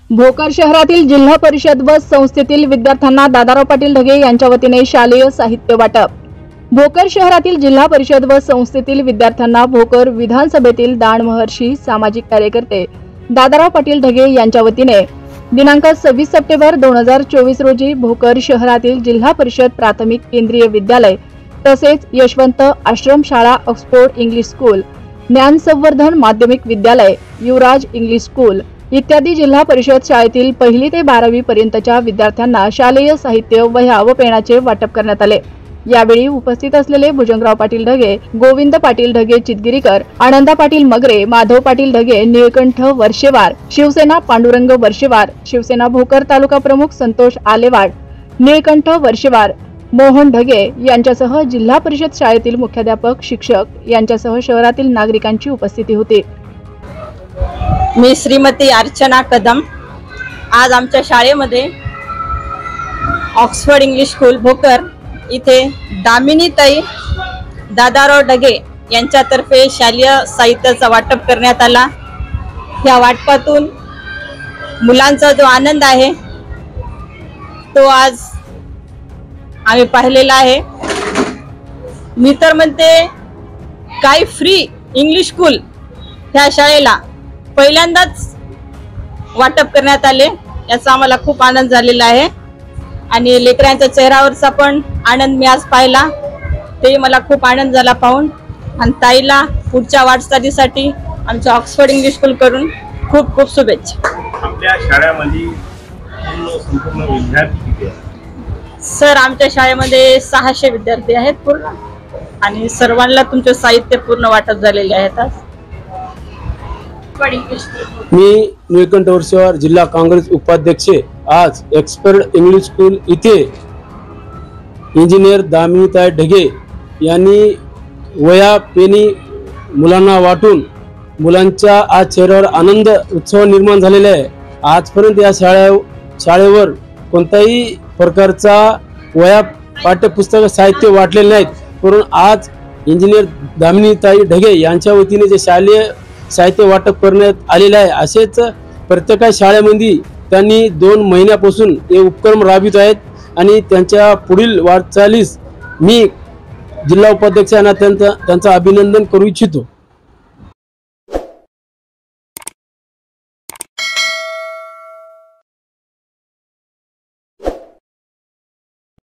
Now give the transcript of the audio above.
भोकर शहरातील जिल्हा परिषद व संस्थेतील विद्यार्थ्यांना दादाराव पाटील ढगे यांच्या वतीने शालेय साहित्य वाटप। भोकर शहरातील जिल्हा परिषद व संस्थेतील विद्यार्थ्यांना भोकर विधानसभेतील दानमहर्षी सामाजिक कार्यकर्ते दादाराव पाटील ढगे यांच्या वतीने दिनांक 26 सप्टेंबर 2024 रोजी भोकर शहरातील जिल्हा परिषद प्राथमिक केंद्रीय विद्यालय तसेच यशवंत आश्रम शाळा ऑक्सफोर्ड इंग्लिश स्कूल, ज्ञान संवर्धन माध्यमिक विद्यालय, युवराज इंग्लिश स्कूल इत्यादी जिल्हा परिषद शाळेतील 1ली ते 12वी पर्यंतच्या विद्यार्थ्यांना शालेय साहित्य, वह्या व पेनाचे वाटप करण्यात आले। यावेळी उपस्थित असलेले भुजंगराव पाटील ढगे, गोविंद पाटील ढगे चितगिरीकर, आनंदा पाटील मगरे, माधव पाटील ढगे, निळकंठ वर्षेवार, शिवसेना पांडुरंग वर्षेवार, शिवसेना भोकर तालुका प्रमुख संतोष आलेवाड, निळकंठ वर्षेवार, मोहन ढगे यांच्यासह जिल्हा परिषद शाळेतील मुख्याध्यापक, शिक्षक यांच्यासह शहरातील नागरिकांची उपस्थिती होती। मी श्रीमती अर्चना कदम आज आमच्या शाळेमध्ये ऑक्सफोर्ड इंग्लिश स्कूल भोकर इथे दामिनीताई दादाराव ढगे यांच्यातर्फे शालेय साहित्याचा वाटप करण्यात आला। या वाटपातून मुलांचा जो आनंद आहे तो आज आम्ही पाहिलेला आहे। मी तर म्हणते काय फ्री इंग्लिश स्कूल ह्या शाळेला पहिल्यांदाच वाटप करण्यात आले, याचा आम्हाला खूप आनंद झालेला आहे आणि लेकरांच्या चेहऱ्यावरचा पण आनंद मी आज पाहिला, ते मला खूप आनंद झाला पाहून। आणि ताईला पुढच्या वाटचालीसाठी आमच्या ऑक्सफोर्ड इंग्लिश स्कूल करून खूप खूप शुभेच्छा। आपल्या शाळेमध्ये संपूर्ण विद्यार्थी किती आहेत? सर आमच्या शाळेमध्ये 600 विद्यार्थी आहेत पूर्ण आणि सर्वांना तुमचे साहित्य पूर्ण वाटप झालेले आहेत। आज मी निळकंठ वर्षेवार, जिल्हा काँग्रेस उपाध्यक्ष, आज ऑक्सफोर्ड इंग्लिश स्कूल इथे इंजिनियर दामिनीताई ढगे यांनी वह्या पेनी मुलांना वाटून मुलांच्या आज चेहऱ्यावर आनंद उत्सव निर्माण झालेला आहे। आजपर्यंत या शाळेवर कोणत्याही प्रकारचा वह्या पाठ्यपुस्तक साहित्य वाटलेले नाहीत, परंतु आज इंजिनियर दामिनीताई ढगे यांच्या वतीने जे शालेय साहित्य वाटप करण्यात आलेले आहे, असेच प्रत्येक शाळेमध्ये त्यांनी 2 महिन्यापासून हे उपक्रम राबवित आहेत आणि त्यांच्या पुढील वाटचालीस मी जिल्हा उपाध्यक्षांना त्यांचं अभिनंदन करू इच्छितो।